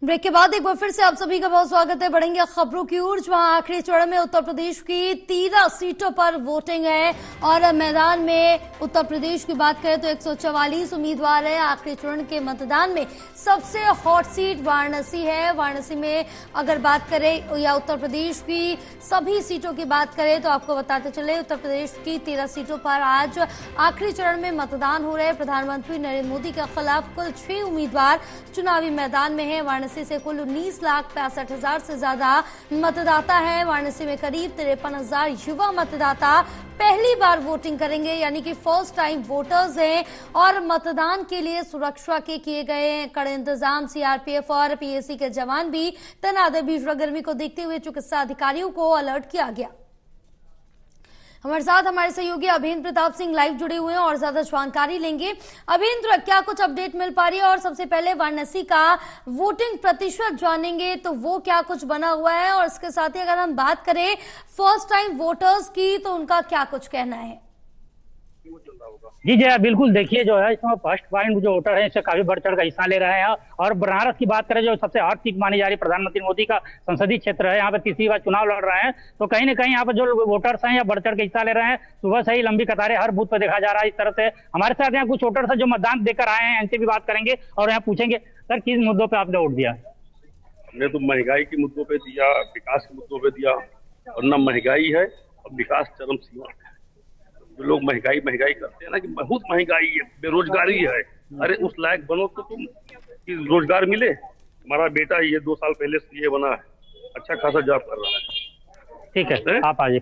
Break के बाद एक बार फिर से आप सभी का बहुत स्वागत है। बढ़ेंगे खबरों की ओर, जहां आखिरी चरण में उत्तर प्रदेश की 13 सीटों पर वोटिंग है और मैदान में उत्तर प्रदेश की बात करें तो 144 उम्मीदवार है। आखिरी चरण के मतदान में सबसे हॉट सीट वाराणसी है। वाराणसी में अगर बात करें या उत्तर प्रदेश की सभी सीटों की बात करें तो आपको बताते चले उत्तर प्रदेश की 13 सीटों पर आज आखिरी चरण में मतदान हो रहे हैं। प्रधानमंत्री नरेंद्र मोदी के खिलाफ कुल 6 उम्मीदवार चुनावी मैदान में है। वाराणसी से कुल 19,65,000 से ज्यादा मतदाता है। वाराणसी में करीब 53,000 युवा मतदाता पहली बार वोटिंग करेंगे, यानी कि फर्स्ट टाइम वोटर्स हैं। और मतदान के लिए सुरक्षा के किए गए कड़े इंतजाम, सीआरपीएफ और पीएसी के जवान भी तैनात है। भीषण गर्मी को देखते हुए चिकित्सा अधिकारियों को अलर्ट किया गया। हमारे साथ हमारे सहयोगी अभिनेन्द्र प्रताप सिंह लाइव जुड़े हुए हैं और ज्यादा जानकारी लेंगे। अभिनेन्द्र, क्या कुछ अपडेट मिल पा रही है? और सबसे पहले वाराणसी का वोटिंग प्रतिशत जानेंगे तो वो क्या कुछ बना हुआ है, और इसके साथ ही अगर हम बात करें फर्स्ट टाइम वोटर्स की तो उनका क्या कुछ कहना है? जी जी बिल्कुल, देखिए जो है इसमें फर्स्ट पॉइंट जो वोटर है इससे काफी बढ़ चढ़ का हिस्सा ले रहे हैं। और बनारस की बात करें जो सबसे हॉट सीट मानी जा रही है, प्रधानमंत्री मोदी का संसदीय क्षेत्र है, यहाँ पे तीसरी बार चुनाव लड़ रहे हैं। तो कहीं ना कहीं यहाँ पे जो वोटर्स हैं या बढ़ चढ़ के हिस्सा ले रहे हैं। सुबह से ही लंबी कतारें हर बूथ पर देखा जा रहा है। इस तरह से हमारे साथ यहाँ कुछ वोटर्स है जो मतदान देकर आए हैं, इनसे भी बात करेंगे और यहाँ पूछेंगे सर किस मुद्दों पर आपने वोट दिया? हमने तो महंगाई के मुद्दों पे दिया, विकास के मुद्दों पे दिया। और न महंगाई है और विकास चरम सीमा है। जो लोग महंगाई करते हैं ना कि बहुत महंगाई है, बेरोजगारी है, अरे उस लायक बनो तो तुम कि रोजगार मिले। हमारा बेटा ये 2 साल पहले सीए बना है, अच्छा खासा जॉब कर रहा है। ठीक है, आप आइए।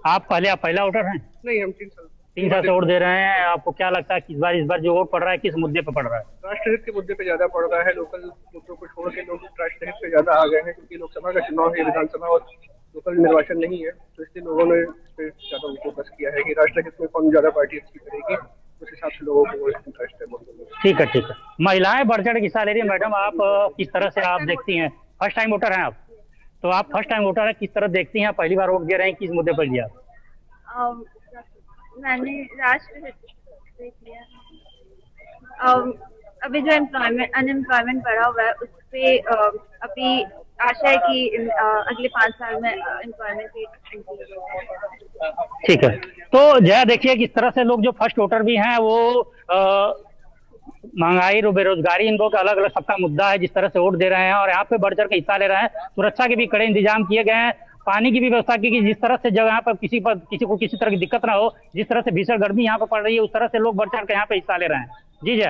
आप पहला वोटर हैं? नहीं, हम 3 साल से वोट दे रहे हैं। आपको क्या लगता है इस बार जो वोट पड़ रहा है किस मुद्दे पे पड़ रहा है? राष्ट्रहित के मुद्दे पे ज्यादा पड़ रहा है। लोकल मुद्दों को छोड़ के लोग राष्ट्रहित पे ज्यादा आ गए हैं, क्योंकि लोकसभा का चुनाव है, विधानसभा और लोकल निर्वाचन नहीं है। तो इसलिए लोगों ने ज्यादा फोकस किया है कि राष्ट्रहित में कौन ज्यादा पार्टी अच्छी करेगी, उस हिसाब से लोगों को इंटरेस्ट है। ठीक है ठीक है। महिलाएं बढ़ चढ़ के हिस्सा ले रही है। मैडम, आप किस तरह से आप देखती हैं? फर्स्ट टाइम वोटर हैं आप, तो आप फर्स्ट टाइम वोटर है, किस तरह देखती हैं? पहली बार वोट दे रहे हैं, किस मुद्दे पर दिया? मैंने राष्ट्रहित देख लिया। अभी जो अनएम्प्लॉयमेंट बढ़ा हुआ है उस पे अभी आशा है कि अगले 5 साल में एम्प्लॉयमेंट रेट। ठीक है, तो जया देखिए किस तरह से लोग जो फर्स्ट वोटर भी हैं वो महंगाई और बेरोजगारी, इन लोगों का अलग अलग सबका मुद्दा है, जिस तरह से वोट दे रहे हैं और यहाँ पे बढ़ चढ़ के हिस्सा ले रहे हैं। सुरक्षा के भी कड़े इंतजाम किए गए हैं, पानी की भी व्यवस्था की, जिस तरह से जगह पर किसी को किसी तरह की दिक्कत ना हो। जिस तरह से भीषण गर्मी यहाँ पर पड़ रही है उस तरह से लोग बढ़ चढ़ के यहाँ पे हिस्सा ले रहे हैं। जी जी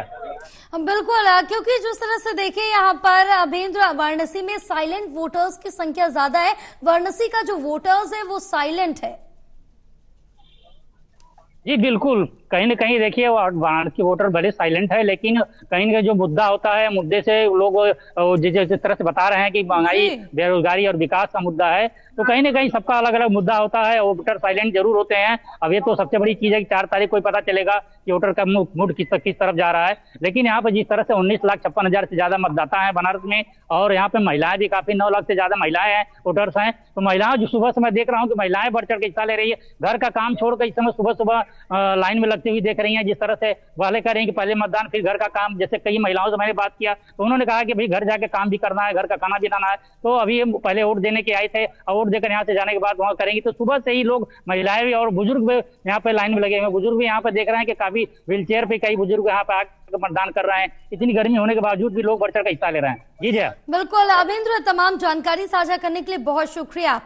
बिल्कुल, क्योंकि जिस तरह से देखें यहाँ पर अभिनेन्द्र, वाराणसी में साइलेंट वोटर्स की संख्या ज्यादा है। वाराणसी का जो वोटर्स है वो साइलेंट है। जी बिल्कुल, कहीं न कहीं देखिए वाराणसी वोटर भले साइलेंट है, लेकिन कहीं न कहीं जो मुद्दा होता है, मुद्दे से लोग जिस तरह से बता रहे हैं कि महंगाई, बेरोजगारी और विकास का मुद्दा है, तो कहीं न कहीं सबका अलग अलग मुद्दा होता है। वोटर साइलेंट जरूर होते हैं। अब ये तो सबसे बड़ी चीज है कि 4 तारीख को ही पता चलेगा कि वोटर का मूड किस तरफ जा रहा है। लेकिन यहाँ पे जिस तरह से 19,56,000 से ज्यादा मतदाता है बनारस में, और यहाँ पे महिलाएं भी काफी 9 लाख से ज्यादा महिलाएं हैं, वोटर्स हैं। तो महिलाएं जो सुबह से मैं देख रहा हूँ कि महिलाएं बढ़ चढ़ के हिस्सा ले रही है। घर का काम छोड़कर इस समय सुबह सुबह लाइन में लगती हुई देख रही हैं। जिस तरह से वाले कह रहे हैं कि पहले मतदान फिर घर का काम। जैसे कई महिलाओं से मैंने बात किया तो उन्होंने कहा कि भाई घर जाके काम भी करना है, घर का खाना भी बनाना है। तो अभी पहले वोट देने के आए थे और वोट देकर यहाँ से जाने के बाद वहाँ करेंगे। तो सुबह से ही लोग, महिलाएं भी और बुजुर्ग भी यहाँ पे लाइन में लगे हुए। बुजुर्ग भी यहाँ पे देख रहे हैं कि काफी व्हील चेयर पे कई बुजुर्ग यहाँ पे आकर मतदान कर रहे हैं। इतनी गर्मी होने के बावजूद भी लोग बढ़ चढ़ कर हिस्सा ले रहे हैं। जी जी बिल्कुल अभिनेन्द्र, तमाम जानकारी साझा करने के लिए बहुत शुक्रिया।